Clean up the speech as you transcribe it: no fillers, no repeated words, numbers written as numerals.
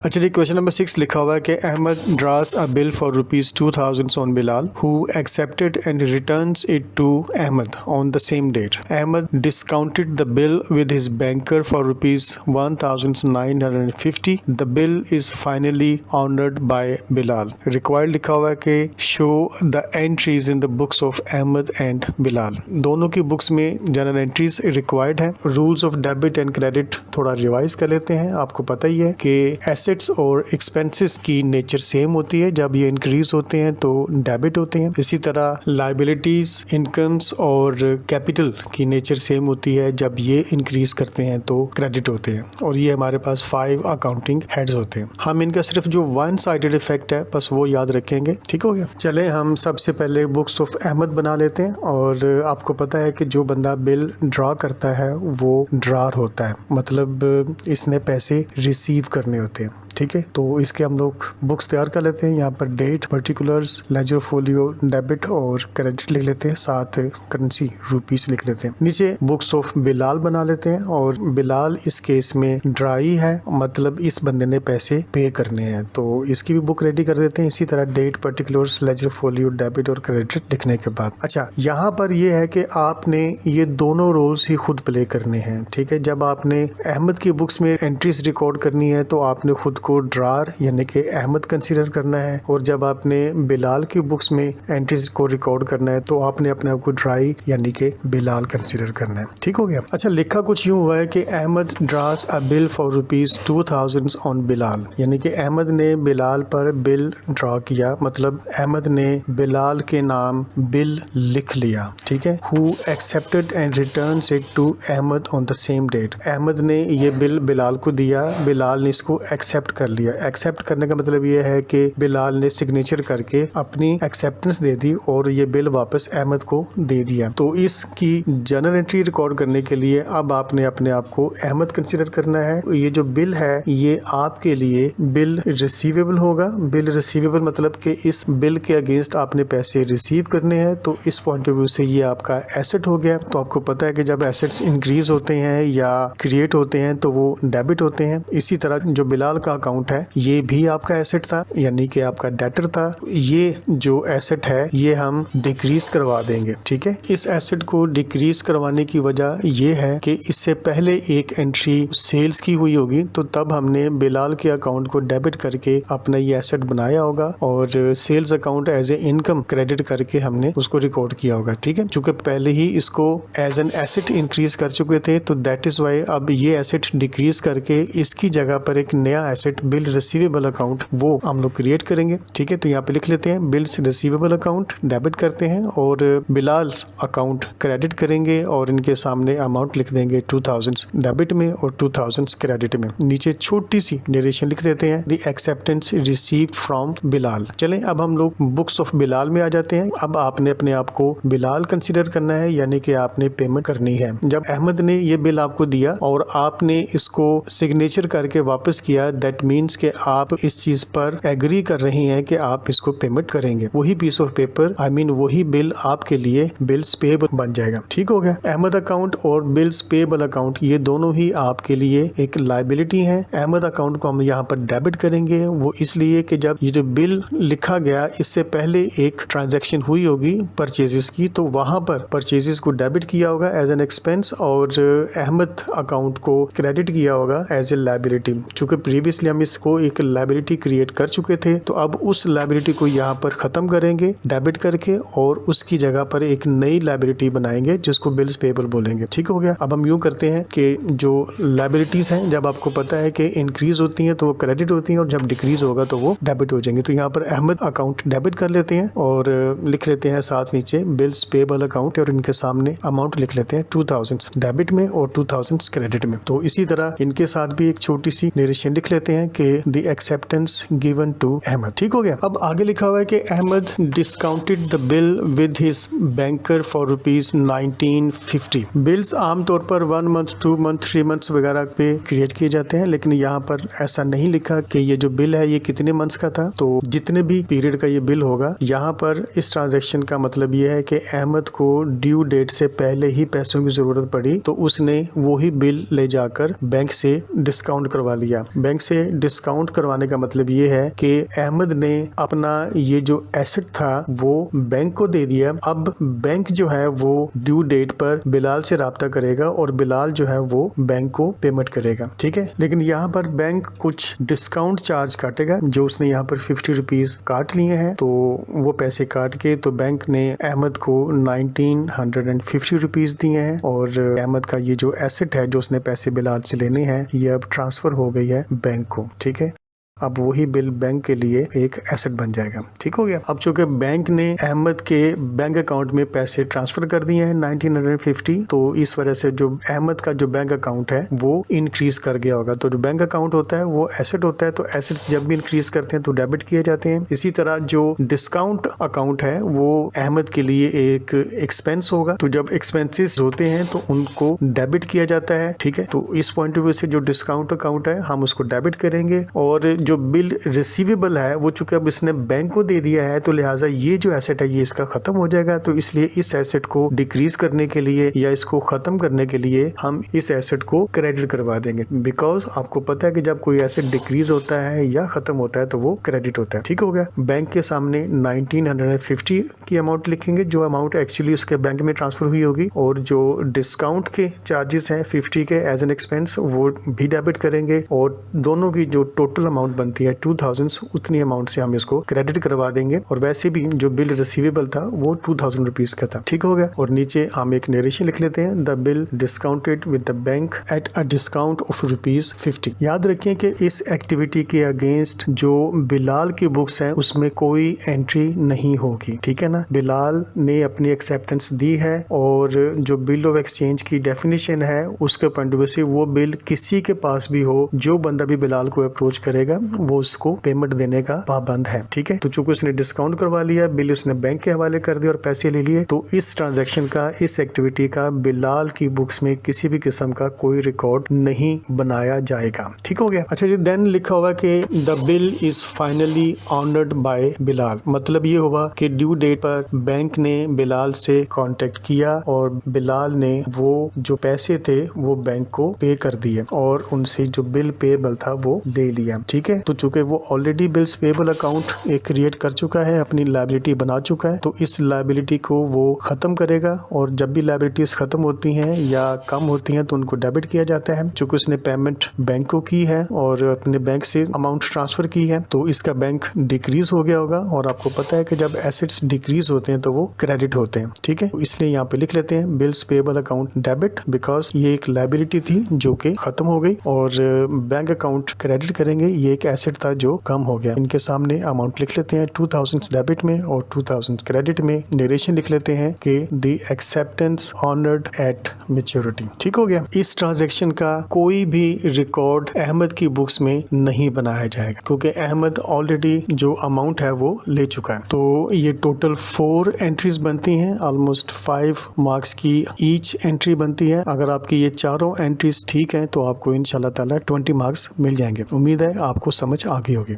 अच्छा जी, question number 6 लिखा हुआ है कि Ahmed draws a bill for ₹2000 on Bilal who accepted and returns it to Ahmed on the same date. Ahmed discounted the bill with his banker for ₹1950. The bill is finally honoured by Bilal. Required लिखा हुआ है कि show the entries in the books of Ahmed and Bilal. दोनों की books में journal entries required है. Rules of debit and credit थोड़ा revise कर लेते हैं. आपको पता ही है कि एसेट्स और एक्सपेंसेस की नेचर सेम होती है. जब ये इंक्रीज होते हैं तो डेबिट होते हैं. इसी तरह लायबिलिटीज, इनकम्स और कैपिटल की नेचर सेम होती है. जब ये इंक्रीज करते हैं तो क्रेडिट होते हैं. और ये हमारे पास 5 अकाउंटिंग हेड्स होते हैं. हम इनका सिर्फ जो वन साइडेड इफेक्ट है बस वो याद रखेंगे. ठीक हो गया. चले हम सबसे पहले बुक्स ऑफ अहमद बना लेते हैं. और आपको पता है कि जो बंदा बिल ड्रा करता है वो ड्रार होता है, मतलब इसने पैसे रिसीव करने होते हैं. ठीक है, तो इसके हम लोग बुक्स तैयार कर लेते हैं. यहाँ पर date, particulars, ledger folio, debit और क्रेडिट लिख लेते हैं. साथ करेंसी रुपीस लिख लेते हैं. नीचे बुक्स ऑफ बिलाल बना लेते हैं. और बिलाल इस केस में ड्राई है, मतलब इस बंदे ने पैसे पे करने हैं, तो इसकी भी बुक रेडी कर देते हैं. इसी तरह date, particulars, ledger folio, debit और क्रेडिट लिखने के बाद अच्छा यहाँ पर ये है कि आपने ये दोनों रोल्स ही खुद प्ले करने हैं. ठीक है, जब आपने अहमद की बुक्स में एंट्रीज रिकॉर्ड करनी है तो आपने खुद को ड्रार यानी कि अहमद कंसीडर करना है. और जब आपने बिलाल की बुक्स में एंट्रीज को रिकॉर्ड करना है तो आपने अपने आप को ड्राई यानी कि बिलाल कंसीडर करना है. ठीक हो गया. अच्छा, लिखा कुछ यूं हुआ है कि Ahmed draws a bill for ₹2000 on Bilal, यानी कि अहमद ने बिलाल पर बिल ड्रा किया, मतलब अहमद ने बिलाल के नाम बिल लिख लिया. ठीक है. Who accepted and returns it to Ahmed on the same date. Ahmed ने ये बिल बिलाल को दिया, बिलाल ने इसको एक्सेप्ट कर लिया. एक्सेप्ट करने का मतलब ये है कि बिलाल ने सिग्नेचर करके अपनी एक्सेप्टेंस दे दी और ये बिल वापस अहमद को दे दिया. तो इसकी जर्नल एंट्री रिकॉर्ड करने के लिए अब आपने अपने आप को अहमद कंसीडर करना है. ये जो बिल है ये आपके लिए बिल रिसीवेबल होगा. बिल रिसीवेबल मतलब कि इस बिल के अगेंस्ट आपने पैसे रिसीव करने हैं, तो इस पॉइंट ऑफ व्यू से ये आपका एसेट हो गया. तो आपको पता है कि जब एसेट्स इंक्रीज होते हैं या क्रिएट होते हैं तो वो डेबिट होते हैं. इसी तरह जो बिलाल का अकाउंट है ये भी आपका एसेट था, यानी कि आपका डेटर था. ये जो एसेट है ये हम डिक्रीज करवा देंगे. ठीक है. इस एसेट को डिक्रीज करवाने की वजह ये है कि इससे पहले एक एंट्री सेल्स की हुई होगी, तो तब हमने बिलाल के अकाउंट को डेबिट करके अपना ये एसेट बनाया होगा और sales account as a income credit करके हमने उसको रिकॉर्ड किया होगा. ठीक है. चूंकि पहले ही इसको एज एन एसेट इंक्रीज कर चुके थे तो दैट इज वाई अब ये एसेट डिक्रीज करके इसकी जगह पर एक नया एसेट बिल रिसीवेबल अकाउंट वो हम लोग क्रिएट करेंगे. ठीक है. तो यहाँ पे लिख लेते हैं बिल्स रिसीवेबल अकाउंट डेबिट करते हैं और बिलाल अकाउंट क्रेडिट करेंगे और इनके सामने अमाउंट लिख देंगे 2000 डेबिट में और 2000 क्रेडिट में. नीचे छोटी सी नरेशन लिख देते हैं the acceptance received from Bilal. चलें अब हम लोग बुक्स ऑफ बिलाल में आ जाते हैं. अब आपने अपने आप को बिलाल कंसीडर करना है, यानी कि आपने पेमेंट करनी है. जब अहमद ने ये बिल आपको दिया और आपने इसको सिग्नेचर करके वापस किया, दैट मीन्स कि आप इस चीज पर एग्री कर रही हैं कि आप इसको पेमेंट करेंगे. वही पीस ऑफ पेपर वही बिल आपके लिए बिल्स पेएबल बन जाएगा. ठीक हो गया. अहमद अकाउंट और बिल्स पेएबल अकाउंट ये दोनों ही आपके लिए एक लायबिलिटी है. अहमद अकाउंट को हम यहाँ पर डेबिट करेंगे, वो इसलिए कि जब ये जो बिल लिखा गया इससे पहले एक ट्रांजैक्शन हुई होगी परचेजेस की, तो वहां पर परचेजेस को डेबिट किया होगा एज एन एक्सपेंस और अहमद अकाउंट को क्रेडिट किया होगा एज ए लायबिलिटी. चूंकि प्रीवियसली हम इसको एक लायबिलिटी क्रिएट कर चुके थे, तो अब उस लायबिलिटी को यहाँ पर खत्म करेंगे डेबिट करके और उसकी जगह पर एक नई लायबिलिटी बनाएंगे जिसको बिल्स पेएबल बोलेंगे. ठीक हो गया. अब हम यूं करते हैं कि जो लायबिलिटीज हैं जब आपको पता है कि इंक्रीज होती हैं तो वो क्रेडिट होती हैं और जब डिक्रीज होगा तो वो डेबिट हो जाएंगे. तो यहाँ पर अहमद अकाउंट डेबिट कर लेते हैं और लिख लेते हैं साथ नीचे बिल्स पेएबल अकाउंट और इनके सामने अमाउंट लिख लेते हैं 2000 डेबिट में और 2000 क्रेडिट में. तो इसी तरह इनके साथ भी एक छोटी सी नरेशन लिख लेते हैं कि the acceptance given to Ahmed. ठीक हो गया. अब आगे लिखा हुआ है कि Ahmed discounted the bill with his banker for ₹1950. Bills आमतौर पर 1 मंथ, 2 मंथ, 3 मंथ्स वगैरह पे क्रिएट किए जाते हैं, लेकिन यहाँ पर ऐसा नहीं लिखा कि ये जो बिल है ये कितने मंथ्स का था. तो जितने भी पीरियड का ये बिल होगा, यहाँ पर इस ट्रांजेक्शन का मतलब ये है कि अहमद को ड्यू डेट से पहले ही पैसों की जरूरत पड़ी तो उसने वही बिल ले जाकर बैंक से डिस्काउंट करवा लिया. बैंक से डिस्काउंट करवाने का मतलब ये है कि अहमद ने अपना ये जो एसेट था वो बैंक को दे दिया। अब बैंक जो है वो ड्यू डेट पर बिलाल से राब्ता करेगा और बिलाल जो है वो बैंक को पेमेंट करेगा, ठीक है। लेकिन यहाँ पर बैंक कुछ डिस्काउंट चार्ज काटेगा, जो उसने यहाँ पर 50 रुपीज काट लिए हैं, तो वो पैसे काट के तो बैंक ने अहमद को 1950 रुपीज दिए हैं और अहमद का ये जो एसेट है, जो उसने पैसे बिलाल से लेने हैं, ये अब ट्रांसफर हो गई है बैंक को, ठीक है। अब वही बिल बैंक के लिए एक एसेट बन जाएगा, ठीक हो गया। अब चूंकि बैंक ने अहमद के बैंक अकाउंट में पैसे ट्रांसफर कर दिए हैं 1950, तो इस वजह से जो अहमद का जो बैंक अकाउंट है वो इंक्रीज कर गया होगा। तो जो बैंक अकाउंट होता है वो एसेट होता है, तो एसेट्स जब भी इंक्रीज करते हैं तो डेबिट किए जाते हैं। इसी तरह जो डिस्काउंट अकाउंट है वो अहमद के लिए एक एक्सपेंस होगा, तो जब एक्सपेंसेस होते हैं तो उनको डेबिट किया जाता है, ठीक है। तो इस पॉइंट ऑफ व्यू से जो डिस्काउंट अकाउंट है हम उसको डेबिट करेंगे, और जो बिल रिसीवेबल है वो चूंकि अब इसने बैंक को दे दिया है, तो लिहाजा ये जो एसेट है ये इसका खत्म हो जाएगा। तो इसलिए इस एसेट को डिक्रीज करने के लिए या इसको खत्म करने के लिए हम इस एसेट को क्रेडिट करवा देंगे, बिकॉज आपको पता है कि जब कोई एसेट डिक्रीज होता है या खत्म होता है तो वो क्रेडिट होता है, ठीक हो गया। बैंक के सामने 1950 की अमाउंट लिखेंगे, जो अमाउंट एक्चुअली उसके बैंक में ट्रांसफर हुई होगी, और जो डिस्काउंट के चार्जेस हैं 50 के एज एन एक्सपेंस वो भी डेबिट करेंगे, और दोनों की जो टोटल अमाउंट बनती है 2000, उतनी अमाउंट से हम इसको क्रेडिट करवा देंगे। और वैसे भी जो बिल रिसीवेबल था वो 2000 रुपीज का था, ठीक हो गया। और नीचे हम एक नरेशन लिख लेते हैं, the bill discounted with the bank at a discount of ₹50। याद रखें कि इस एक्टिविटी के अगेंस्ट जो बिलाल की बुक्स हैं उसमें कोई एंट्री नहीं होगी, ठीक है ना। बिलाल ने अपनी एक्सेप्टेंस दी है, और जो बिल ऑफ एक्सचेंज की डेफिनेशन है उसके पॉइंट ऑफ व्यू से वो बिल किसी के पास भी हो, जो बंदा भी बिलाल को अप्रोच करेगा वो उसको पेमेंट देने का पाबंद है, ठीक है। तो चूंकि उसने डिस्काउंट करवा लिया, बिल उसने बैंक के हवाले कर दिया और पैसे ले लिए, तो इस ट्रांजैक्शन का, इस एक्टिविटी का बिलाल की बुक्स में किसी भी किस्म का कोई रिकॉर्ड नहीं बनाया जाएगा, ठीक हो गया। अच्छा जी, देन लिखा हुआ कि the bill is finally honoured by Bilal. मतलब ये हुआ कि ड्यू डेट पर बैंक ने बिलाल से कांटेक्ट किया और बिलाल ने वो जो पैसे थे वो बैंक को पे कर दिए और उनसे जो बिल पेएबल था वो ले लिया, ठीक है। तो चूंकि वो ऑलरेडी बिल्स पेएबल अकाउंट एक क्रिएट कर चुका है, अपनी लायबिलिटी बना चुका है, तो इस लायबिलिटी को वो खत्म करेगा, और जब भी लायबिलिटीज खत्म होती हैं या कम होती हैं तो उनको डेबिट किया जाता है। चूंकि उसने पेमेंट बैंक को की है और अपने बैंक से अमाउंट ट्रांसफर की है, तो इसका बैंक डिक्रीज हो गया होगा, और आपको पता है कि जब एसेट्स डिक्रीज होते हैं तो वो क्रेडिट होते हैं, ठीक है। इसलिए यहाँ पे लिख लेते हैं bills payable account debit, because ये एक लायबिलिटी थी जो कि खत्म हो गई, और बैंक अकाउंट क्रेडिट करेंगे, ये एक एसेट था जो कम हो गया। इनके सामने अमाउंट लिख लेते हैं 2000 डेबिट में और 2000 क्रेडिट में। नरेशन लिख लेते हैं कि the acceptance honoured at maturity, ठीक हो गया। इस ट्रांजैक्शन का कोई भी रिकॉर्ड अहमद की बुक्स में नहीं बनाया जाएगा, क्योंकि अहमद ऑलरेडी जो अमाउंट है वो ले चुका है। तो ये टोटल 4 एंट्रीज बनती हैं, ऑलमोस्ट 5 मार्क्स की ईच एंट्री बनती है। अगर आपकी ये चारों एंट्रीज ठीक हैं तो आपको इंशाल्लाह ताला 20 मार्क्स मिल जाएंगे। उम्मीद है आपको समझ आ गई होगी।